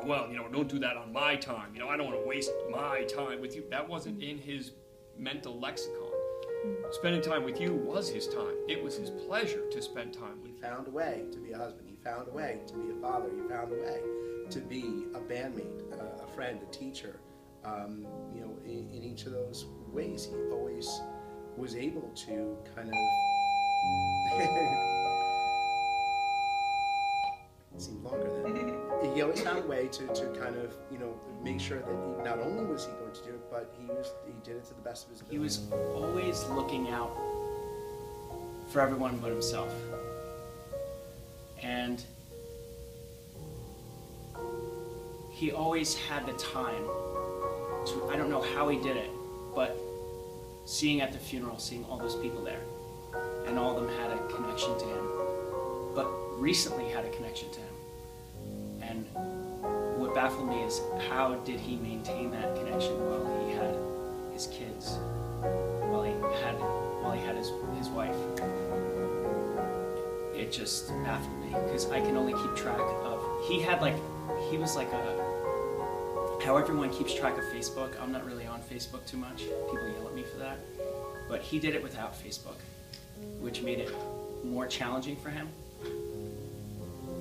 well, you know, don't do that on my time. You know, I don't want to waste my time with you. That wasn't in his mental lexicon. Spending time with you was his time. It was his pleasure to spend time with you. He found a way to be a husband. He found a way to be a father. He found a way to be a bandmate, a friend, a teacher. You know, in each of those ways, he always was able to kind of it seemed longer than he always found a way to kind of, you know, make sure that he, not only was he going to do it, but he did it to the best of his ability. He was always looking out for everyone but himself. And he always had the time to, I don't know how he did it, but seeing at the funeral, seeing all those people there, and all of them had a connection to him, but recently had a connection to him. And what baffled me is how did he maintain that connection while he had his kids, while he had his wife. It just baffled me, because I can only keep track of, he was like how everyone keeps track of Facebook. I'm not really on Facebook too much. People yell at me for that. But he did it without Facebook, which made it more challenging for him.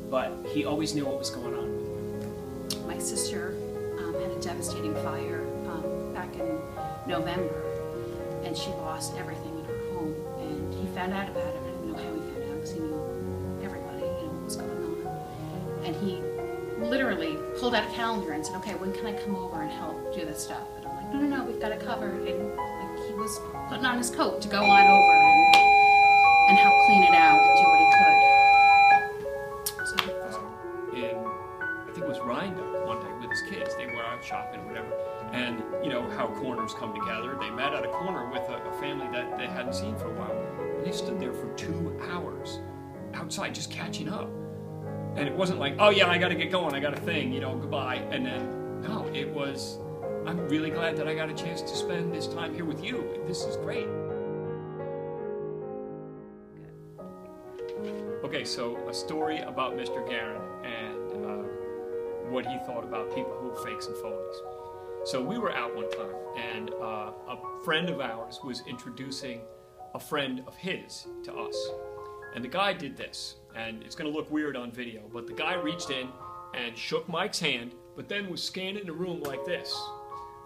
But he always knew what was going on with him. My sister had a devastating fire back in November, and she lost everything in her home. And he found out about it. I don't even know how he found out, because he knew everybody, you know, what was going on. And he literally pulled out a calendar and said, okay, when can I come over and help do this stuff? And I'm like, no, we've got it covered. And like, he was putting on his coat to go on over and help clean it out and do what he could. So, I think it was Rhinelander one day with his kids. They were out shopping or whatever. And you know how corners come together. They met at a corner with a family that they hadn't seen for a while. And they stood there for 2 hours outside just catching up. And it wasn't like, oh yeah, I gotta get going, I got a thing, you know, goodbye. And then, no, it was, I'm really glad that I got a chance to spend this time here with you. This is great. Okay, so a story about Mr. Garan and what he thought about people who were fakes and phonies. So we were out one time, and a friend of ours was introducing a friend of his to us. And the guy did this, and it's going to look weird on video, but the guy reached in and shook Mike's hand, but then was scanning the room like this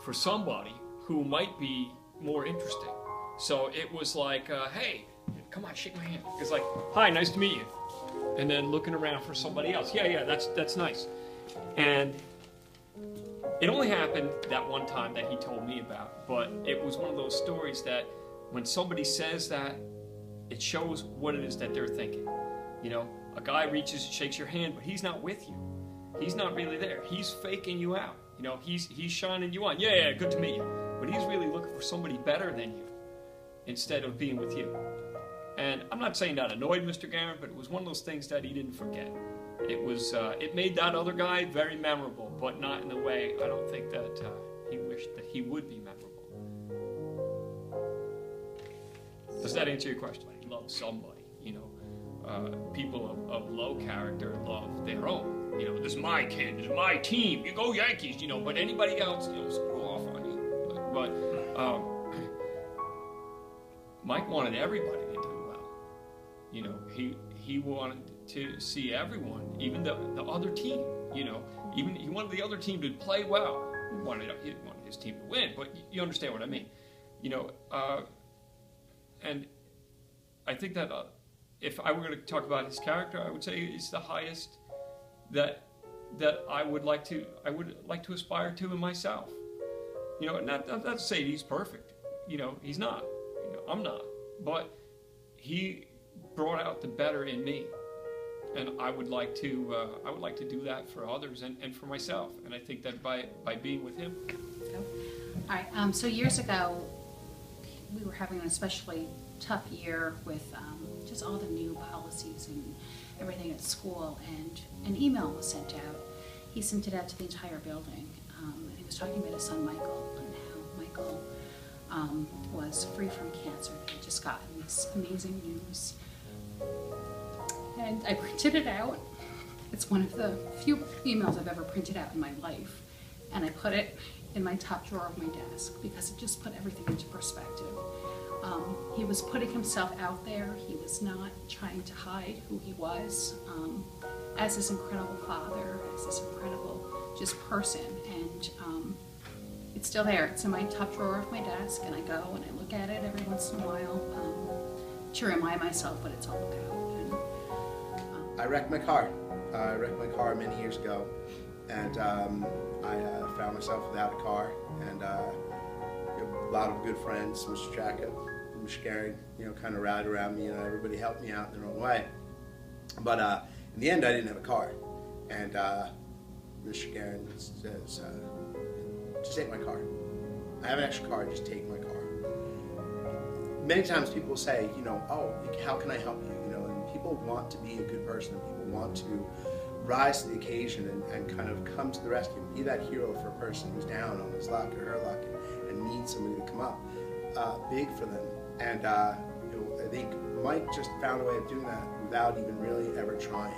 for somebody who might be more interesting. So it was like, hey, come on, shake my hand. It's like, hi, nice to meet you. And then looking around for somebody else. Yeah, that's nice. And it only happened that one time that he told me about, but it was one of those stories that when somebody says that, it shows what it is that they're thinking. You know, a guy reaches, shakes your hand, but he's not with you. He's not really there. He's faking you out. You know, he's shining you on. Yeah, good to meet you. But he's really looking for somebody better than you instead of being with you. And I'm not saying that annoyed Mr. Garan, but it was one of those things that he didn't forget. It was, it made that other guy very memorable, but not in the way I don't think that he wished that he would be memorable. Does that answer your question? He loves somebody, you know. People of low character love their own. You know, this is my kid, this is my team, you go Yankees, you know, but anybody else, you know, screw off on you. But Mike wanted everybody to do well. You know, he wanted to see everyone, even the other team, you know, even he wanted the other team to play well. He wanted his team to win, but you understand what I mean. You know, and I think that if I were going to talk about his character, I would say it's the highest that I would like to aspire to in myself. You know, not to say he's perfect. You know, he's not. You know, I'm not. But he brought out the better in me, and I would like to do that for others and for myself. And I think that by being with him. All right. So years ago, we were having an especially tough year with just all the new policies and everything at school, and an email was sent out. He sent it out to the entire building, and he was talking about his son Michael, and how Michael was free from cancer. He had just gotten this amazing news, and I printed it out It's one of the few emails I've ever printed out in my life, and I put it in my top drawer of my desk because it just put everything into perspective. He was putting himself out there. He was not trying to hide who he was as this incredible father, as this incredible just person. And it's still there. It's in my top drawer of my desk, and I go and I look at it every once in a while to remind myself what it's all about. And, I wrecked my car. I wrecked my car many years ago, and I found myself without a car, and a lot of good friends, Mr. Jacob, Mr. Garan, kind of rallied around me, and everybody helped me out in their own way. But in the end, I didn't have a car, and Mr. Garan says, just take my car. I have an extra car, just take my car. Many times people say, oh, how can I help you? And people want to be a good person. People want to rise to the occasion and kind of come to the rescue, be that hero for a person who's down on his luck or her luck and needs somebody to come up big for them. And I think Mike just found a way of doing that without even really ever trying.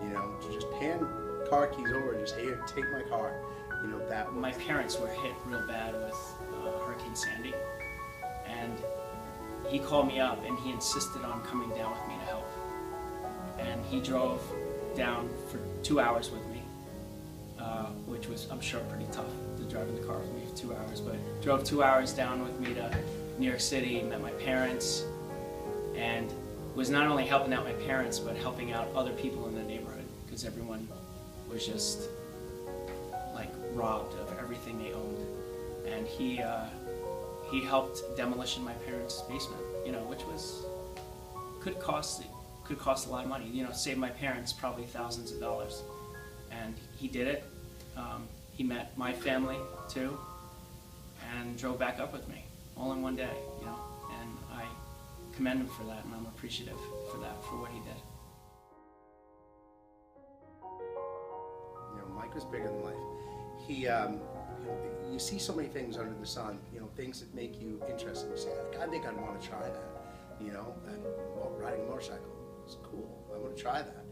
To just hand car keys over, just here, take my car. That was... My parents were hit real bad with Hurricane Sandy, and he called me up and he insisted on coming down with me to help. And he drove down for 2 hours with me, which was, I'm sure, pretty tough to drive in the car with me for 2 hours, but drove 2 hours down with me to New York City, met my parents, and was not only helping out my parents, but helping out other people in the neighborhood, because everyone was just like robbed of everything they owned. And he helped demolition my parents' basement, which could cost a lot of money, save my parents probably thousands of dollars. And he did it. He met my family too, and drove back up with me, all in one day, and I commend him for that, and I'm appreciative for that, for what he did. Mike was bigger than life. He, you see so many things under the sun, things that make you interested. You say, I think I'd want to try that, riding a motorcycle is cool. I want to try that.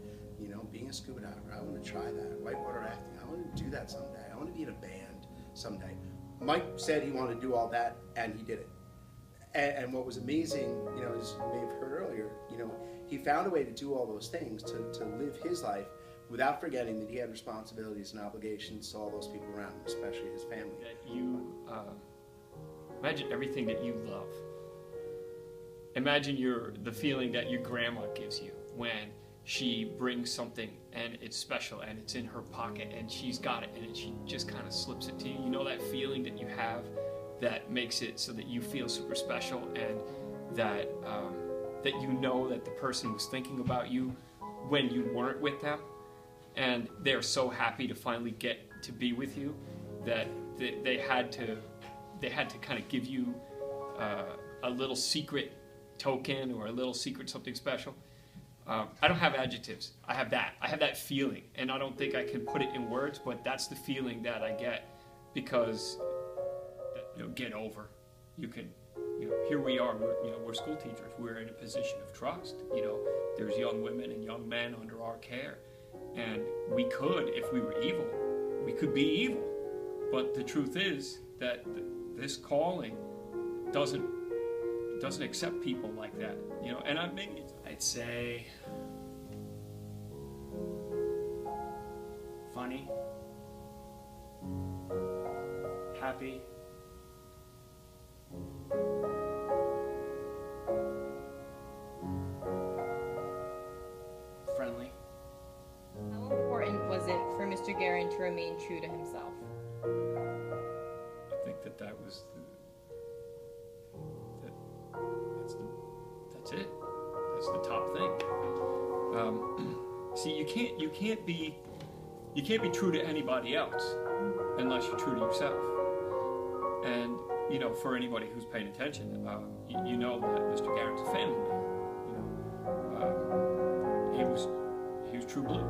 Being a scuba diver, I want to try that. Whitewater rafting, I want to do that someday. I want to be in a band someday. Mike said he wanted to do all that, and he did it. And what was amazing, as you may have heard earlier, he found a way to do all those things, to live his life without forgetting that he had responsibilities and obligations to all those people around him, especially his family. That you imagine everything that you love. Imagine the feeling that your grandma gives you when she brings something and it's special and it's in her pocket and she's got it and she just kind of slips it to you. That feeling that you have that makes it so that you feel super special, and that that that the person was thinking about you when you weren't with them, and they're so happy to finally get to be with you that they had to kind of give you a little secret token or a little secret something special. I don't have adjectives. I have that feeling, and I don't think I can put it in words, but that's the feeling that I get, because get over. You can, here we are. We're school teachers. We're in a position of trust. There's young women and young men under our care, and we could, if we were evil, we could be evil. But the truth is that this calling doesn't accept people like that. And I'd say funny, happy, friendly. How important was it for Mr. Garan to remain true to himself? I think that was that's it. That's the top thing. See, you can't be true to anybody else unless you're true to yourself. And for anybody who's paying attention, you know that Mr. Garan's a family man. He was true blue.